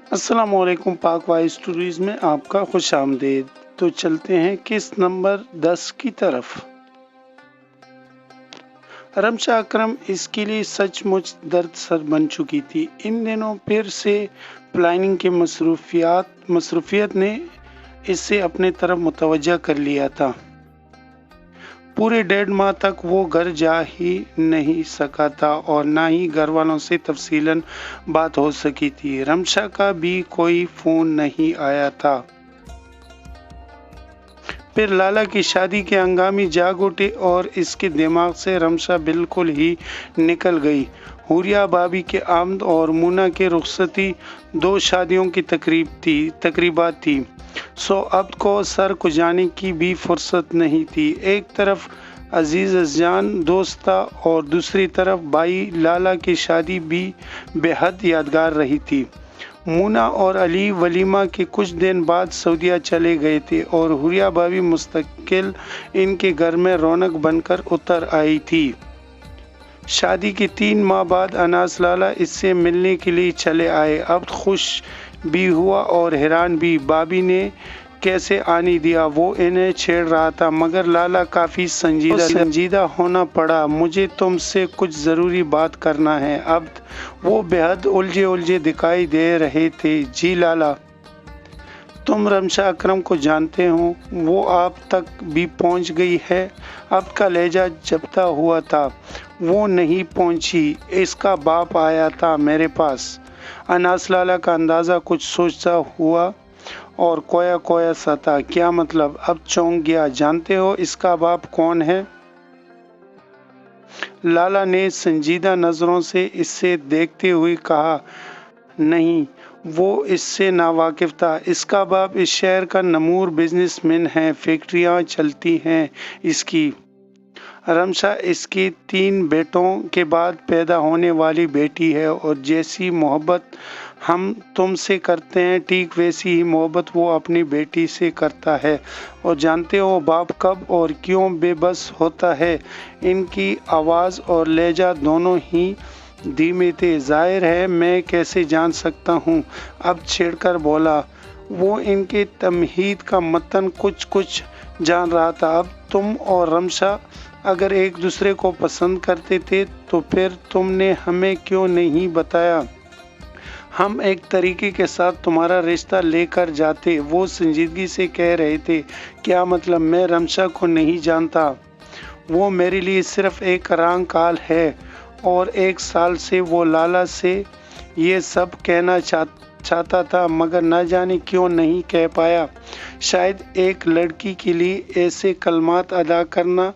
अस्सलाम वालेकुम। पाक वाइज स्टोरीज में आपका खुश आमदीद। तो चलते हैं किस्त नंबर 10 की तरफ। रमशा अकरम इसके लिए सचमुच दर्द सर बन चुकी थी। इन दिनों फिर से प्लानिंग की मसरूफियत ने इसे अपने तरफ मुतवज्जा कर लिया था। पूरे 1.5 माह तक वो घर जा ही नहीं सका था और ना ही घर वालों से तफसीलन बात हो सकी थी। रमशा का भी कोई फोन नहीं आया था। फिर लाला की शादी के हंगामी जाग उठे और इसके दिमाग से रमशा बिल्कुल ही निकल गई। हुरिया भाभी के आमद और मुन्ना के रुखसती 2 शादियों की तकरीबात थी। सो अब को सर को जाने की भी फुर्सत नहीं थी। एक तरफ अजीज जान दोस्त था और दूसरी तरफ भाई लाला की शादी भी बेहद यादगार रही थी। मुन्ना और अली वलीमा के कुछ दिन बाद सऊदीया चले गए थे और हुरिया भाभी मुस्तकिल इनके घर में रौनक बनकर उतर आई थी। शादी के 3 माह बाद अनास लाला इससे मिलने के लिए चले आए। अब खुश भी हुआ और हैरान भी। भाभी ने कैसे आने दिया, वो इन्हें छेड़ रहा था, मगर लाला काफी संजीदा होना पड़ा। मुझे तुमसे कुछ जरूरी बात करना है। अब वो बेहद उलझे दिखाई दे रहे थे। जी लाला, तुम रमशा अकरम को जानते हो, वो आप तक भी पहुंच गई है। अब का लहजा जबता हुआ था। वो नहीं पहुंची, इसका बाप आया था मेरे पास। अनास लाला का अंदाजा कुछ सोचता हुआ और कोया सा था। क्या मतलब? अब चौंक गया। जानते हो इसका बाप कौन है? लाला ने संजीदा नजरों से इससे देखते हुए कहा। नहीं, वो इससे नावाकिफ था। इसका बाप इस शहर का नमूर बिजनेसमैन है, फैक्ट्रियां चलती हैं इसकी। रमशा इसकी 3 बेटों के बाद पैदा होने वाली बेटी है और जैसी मोहब्बत हम तुमसे करते हैं ठीक वैसी ही मोहब्बत वो अपनी बेटी से करता है। और जानते हो बाप कब और क्यों बेबस होता है? इनकी आवाज़ और लहजा दोनों ही धीमे थे। जाहिर है मैं कैसे जान सकता हूँ, अब छेड़कर बोला। वो इनके तमहीद का मतन कुछ जान रहा था। अब तुम और रमशा अगर एक दूसरे को पसंद करते थे तो फिर तुमने हमें क्यों नहीं बताया? हम एक तरीके के साथ तुम्हारा रिश्ता लेकर जाते। वो संजीदगी से कह रहे थे। क्या मतलब? मैं रमशा को नहीं जानता। वो मेरे लिए सिर्फ एक रंग काल है और 1 साल से वो लाला से ये सब कहना चाहता था, मगर न जाने क्यों नहीं कह पाया। शायद एक लड़की के लिए ऐसे कलमात अदा करना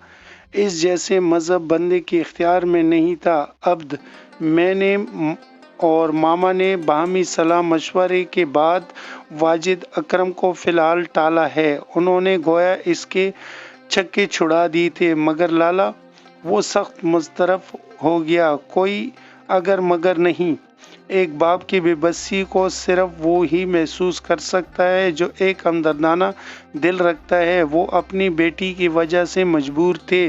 इस जैसे मजहब बंदे के इख्तियार में नहीं था। अब्द मैंने और मामा ने बाहमी सलाह मशवरे के बाद वाजिद अकरम को फिलहाल टाला है। उन्होंने गोया इसके छक्के छुड़ा दिए थे, मगर लाला वो सख्त मुस्तरफ हो गया। कोई अगर मगर नहीं। एक बाप की बेबसी को सिर्फ वो ही महसूस कर सकता है जो एक हमदर्दाना दिल रखता है। वो अपनी बेटी की वजह से मजबूर थे,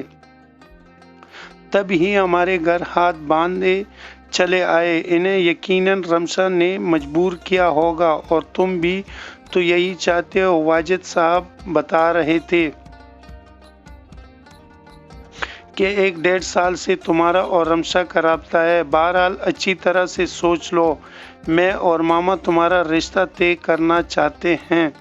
तब ही हमारे घर हाथ बांधे चले आए। इन्हें यकीनन रमशा ने मजबूर किया होगा और तुम भी तो यही चाहते हो, वाजिद साहब बता रहे थे कि 1-1.5 साल से तुम्हारा और रमशा का राब्ता है। बहरहाल अच्छी तरह से सोच लो, मैं और मामा तुम्हारा रिश्ता तय करना चाहते हैं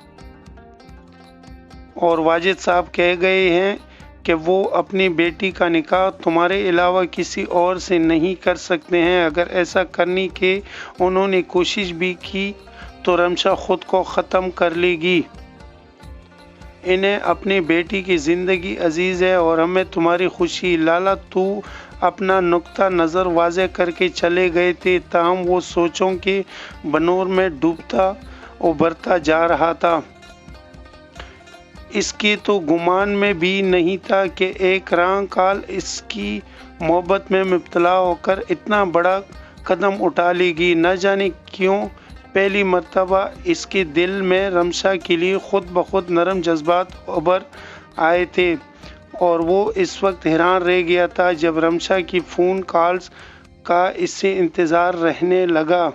और वाजिद साहब कह गए हैं कि वो अपनी बेटी का निकाह तुम्हारे अलावा किसी और से नहीं कर सकते हैं। अगर ऐसा करने के उन्होंने कोशिश भी की तो रमशा खुद को ख़त्म कर लेगी। इन्हें अपनी बेटी की ज़िंदगी अजीज़ है और हमें तुम्हारी खुशी। लाला तू अपना नुक्ता नज़र वाज़े करके चले गए थे, ताहम वो सोचों के बनूर में डूबता उभरता जा रहा था। इसके तो गुमान में भी नहीं था कि एक रंग काल इसकी मोहब्बत में मुब्तला होकर इतना बड़ा कदम उठा लेगी। न जाने क्यों पहली मर्तबा इसके दिल में रमशा के लिए खुद ब खुद नरम जज्बात उभर आए थे और वो इस वक्त हैरान रह गया था जब रमशा की फ़ोन कॉल्स का इससे इंतज़ार रहने लगा।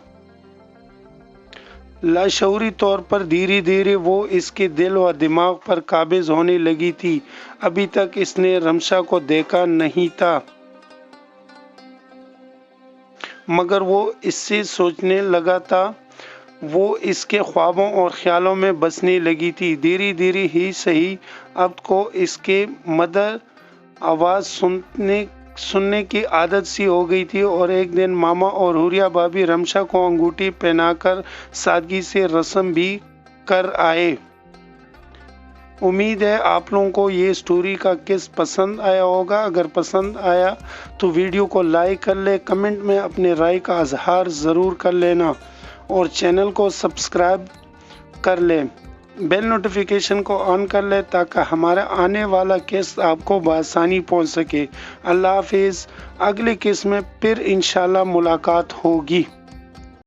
لاشعوری طور پر دھیرے دھیرے وہ اس کے دل و دماغ پر قابض ہونے لگی تھی۔ ابھی تک اس نے رمشا کو دیکھا نہیں تھا، مگر وہ اس سے سوچنے لگا تھا، وہ اس کے خوابوں اور خیالوں میں بسنے لگی تھی۔ دھیرے دھیرے ہی صحیح، عبد کو اس کے مدر آواز سننے کی عادت سی ہو گئی تھی، اور ایک دن ماما اور حوریہ بھابھی رمشا کو انگوٹھی پہنا کر سادگی سے رسم بھی کر آئے۔ امید ہے آپ لوگوں کو یہ سٹوری کا قصہ پسند آیا ہوگا۔ اگر پسند آیا تو ویڈیو کو لائک کر لے، کمنٹ میں اپنے رائے کا اظہار ضرور کر لینا، اور چینل کو سبسکرائب کر لے، بیل نوٹیفیکیشن کو آن کر لے تاکہ ہمارا آنے والا قصہ آپ کو بآسانی پہنچ سکے۔ اللہ حافظ، اگلے قصے میں پھر انشاءاللہ ملاقات ہوگی۔